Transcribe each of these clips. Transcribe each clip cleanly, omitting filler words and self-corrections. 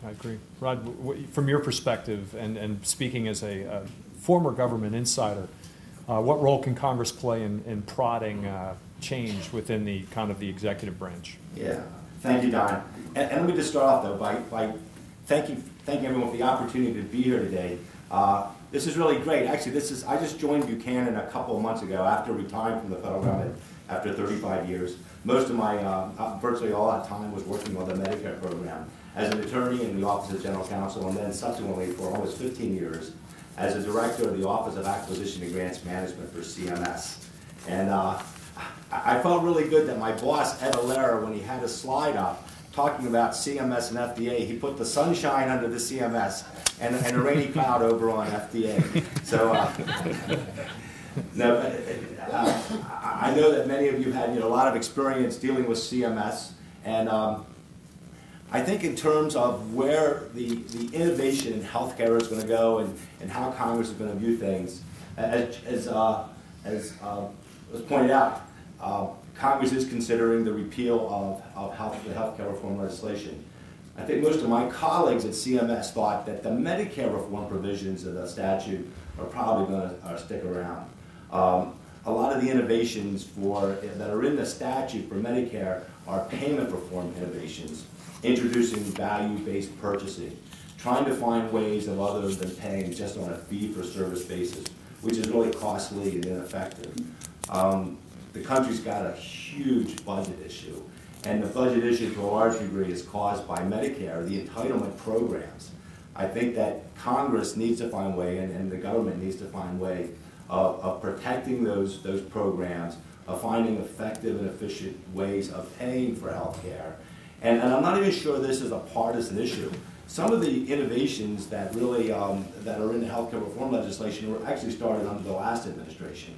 I agree. Rod, from your perspective, and speaking as a former government insider, what role can Congress play in prodding change within the kind of the executive branch? Yeah, thank you, Don. And let me just start off, though, by thanking everyone for the opportunity to be here today. This is really great. Actually, I just joined Buchanan a couple of months ago after retiring from the federal government after 35 years. Most of my, virtually all that time was working on the Medicare program as an attorney in the Office of General Counsel, and then subsequently for almost 15 years as a director of the Office of Acquisition and Grants Management for CMS. And I felt really good that my boss, Ed Alera, when he had a slide up talking about CMS and FDA, he put the sunshine under the CMS and a rainy cloud over on FDA. So, no, I know that many of you had a lot of experience dealing with CMS, and I think in terms of where the innovation in healthcare is going to go and how Congress is going to view things, as was pointed out, Congress is considering the repeal of the healthcare reform legislation. I think most of my colleagues at CMS thought that the Medicare reform provisions of the statute are probably going to stick around. A lot of the innovations that are in the statute for Medicare are payment reform innovations, introducing value-based purchasing, trying to find ways of other than paying just on a fee-for-service basis, which is really costly and ineffective. The country's got a huge budget issue, and the budget issue to a large degree is caused by Medicare, the entitlement programs. I think that Congress needs to find a way, and the government needs to find a way of protecting those programs, of finding effective and efficient ways of paying for health care. And I'm not even sure this is a partisan issue. Some of the innovations that really that are in the healthcare reform legislation were actually started under the last administration.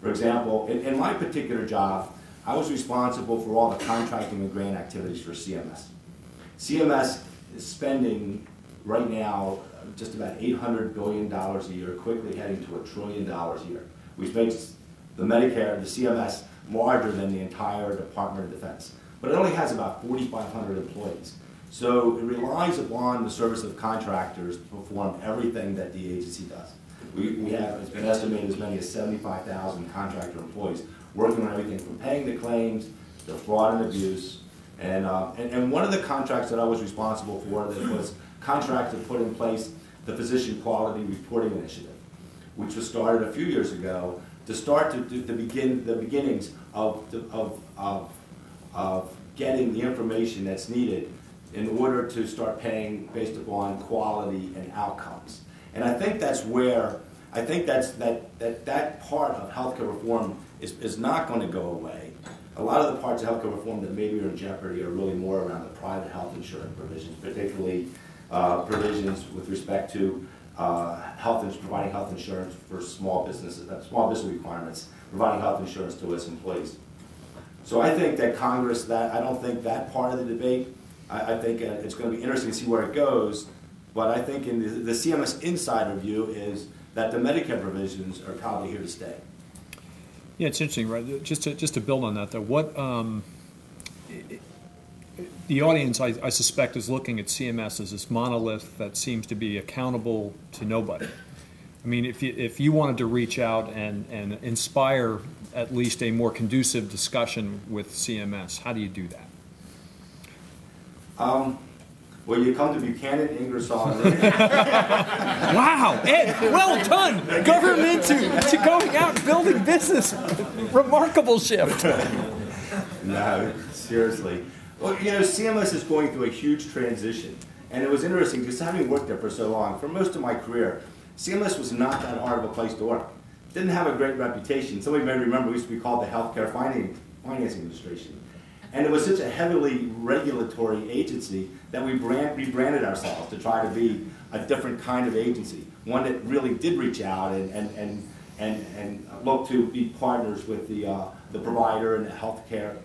For example, in my particular job, I was responsible for all the contracting and grant activities for CMS. CMS is spending right now just about $800 billion a year, quickly heading to $1 trillion a year, which makes the Medicare, the CMS, larger than the entire Department of Defense. But it only has about 4,500 employees. So it relies upon the service of contractors to perform everything that the agency does. We have, it's been estimated, as many as 75,000 contractor employees working on everything from paying the claims to fraud and abuse. And one of the contracts that I was responsible for that was contract to put in place the Physician Quality Reporting Initiative, which was started a few years ago to start to begin the beginnings of getting the information that's needed in order to start paying based upon quality and outcomes. And I think that's where, I think that part of healthcare reform is not going to go away. A lot of the parts of healthcare reform that maybe are in jeopardy are really more around the private health insurance provisions, particularly provisions with respect to providing health insurance for small businesses, small business requirements, providing health insurance to its employees. So I think that Congress, I don't think that part of the debate, I think it's going to be interesting to see where it goes, but I think in the CMS insider view is that the Medicare provisions are probably here to stay. Yeah, it's interesting, right? Just to build on that, though, what the audience, I suspect, is looking at CMS as this monolith that seems to be accountable to nobody. I mean, if you wanted to reach out and inspire at least a more conducive discussion with CMS, how do you do that? Well, you come to Buchanan Ingersoll. Wow, Ed, well done. Government to going out and building business. Remarkable shift. No, seriously. Well, CMS is going through a huge transition. And it was interesting, because having worked there for so long, for most of my career, CMS was not that hard of a place to work. It didn't have a great reputation. Somebody may remember we used to be called the Healthcare Financing Administration. And it was such a heavily regulatory agency that we rebranded ourselves to try to be a different kind of agency, one that really did reach out and look to be partners with the provider and the healthcare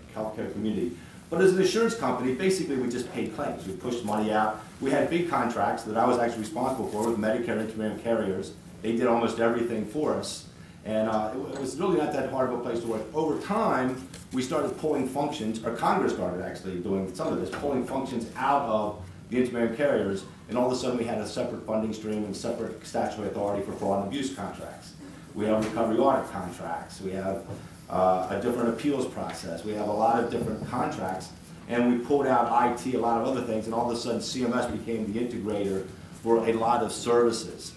community. But as an insurance company, basically we just paid claims. We pushed money out. We had big contracts that I was actually responsible for with Medicare intermediate carriers. They did almost everything for us. And it was really not that hard of a place to work. Over time, we started pulling functions, or Congress started actually doing some of this, pulling functions out of the intermediate carriers, and all of a sudden we had a separate funding stream and separate statutory authority for fraud and abuse contracts. We have recovery audit contracts. We have a different appeals process. We have a lot of different contracts, and we pulled out IT, a lot of other things, and all of a sudden CMS became the integrator for a lot of services.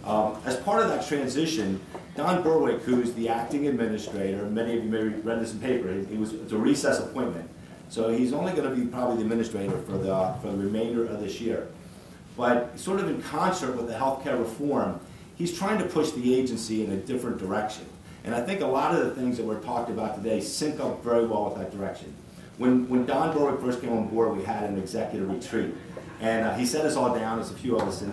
As part of that transition, Don Berwick, who's the acting administrator, many of you may have read this in paper, it's a recess appointment. So he's only going to be probably the administrator for the remainder of this year. But sort of in concert with the healthcare reform, he's trying to push the agency in a different direction. And I think a lot of the things that we're talking about today sync up very well with that direction. When Don Berwick first came on board, we had an executive retreat. And he set us all down, as a few of us, and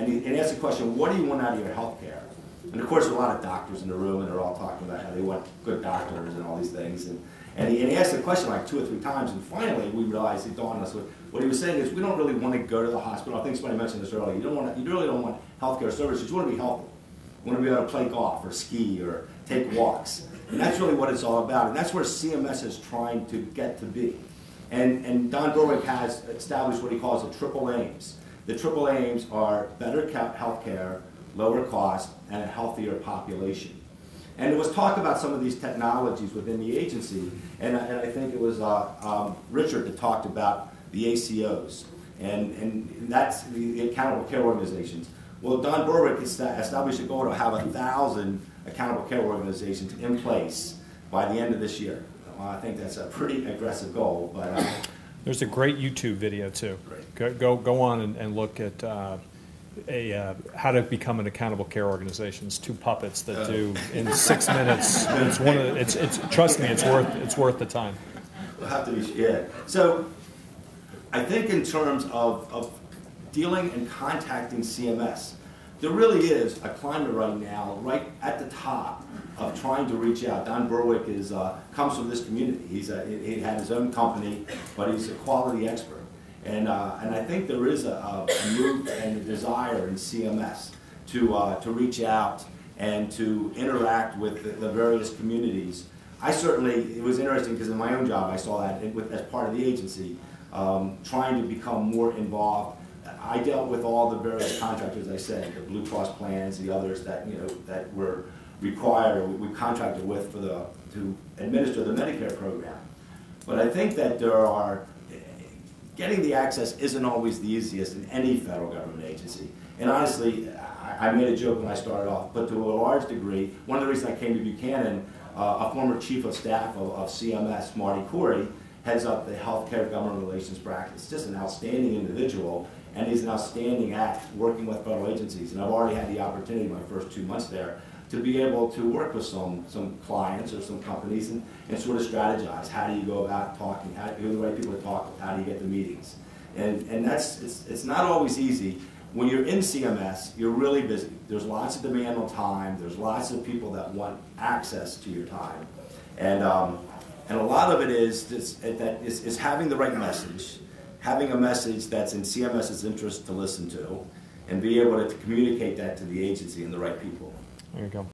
he asked the question, what do you want out of your health care? And of course, there are a lot of doctors in the room, and they're all talking about how they want good doctors and all these things. And he asked the question like 2 or 3 times, and finally we realized, it dawned on us, what he was saying is, we don't really want to go to the hospital. I think somebody mentioned this earlier. You really don't want healthcare services. You want to be healthy. You want to be able to play golf or ski or take walks. And that's really what it's all about. And that's where CMS is trying to get to be. And Don Berwick has established what he calls the triple aims. The triple aims are better health care, lower cost, and a healthier population. And there was talk about some of these technologies within the agency, and I think it was Richard that talked about the ACOs, and that's the accountable care organizations. Well, Don Berwick established a goal to have 1,000 accountable care organizations in place by the end of this year. Well, I think that's a pretty aggressive goal, but there's a great YouTube video too. Great. Go on and look at how to become an accountable care organization. It's 2 puppets that do in 6 minutes. It's trust me, it's worth the time. We'll have to be, yeah. So I think in terms of dealing and contacting CMS, there really is a climate right now, right at the top, of trying to reach out. Don Berwick comes from this community. He had his own company, but he's a quality expert. And I think there is a move and a desire in CMS to reach out and to interact with the various communities. It was interesting because in my own job I saw that as part of the agency, trying to become more involved. I dealt with all the various contractors, I said, the Blue Cross plans, the others that that were required, we contracted with to administer the Medicare program. But I think that getting the access isn't always the easiest in any federal government agency. And honestly, I made a joke when I started off, but to a large degree, one of the reasons I came to Buchanan, a former chief of staff of CMS, Marty Corey, heads up the healthcare government relations practice. Just an outstanding individual, and he's an outstanding at working with federal agencies. And I've already had the opportunity my first 2 months there to be able to work with some clients or some companies and sort of strategize. How do you go about talking? Who are the right people to talk with? How do you get the meetings? And it's not always easy. When you're in CMS, you're really busy. There's lots of demand on time. There's lots of people that want access to your time. And a lot of it is having the right message, having a message that's in CMS's interest to listen to, and be able to communicate that to the agency and the right people. There you go.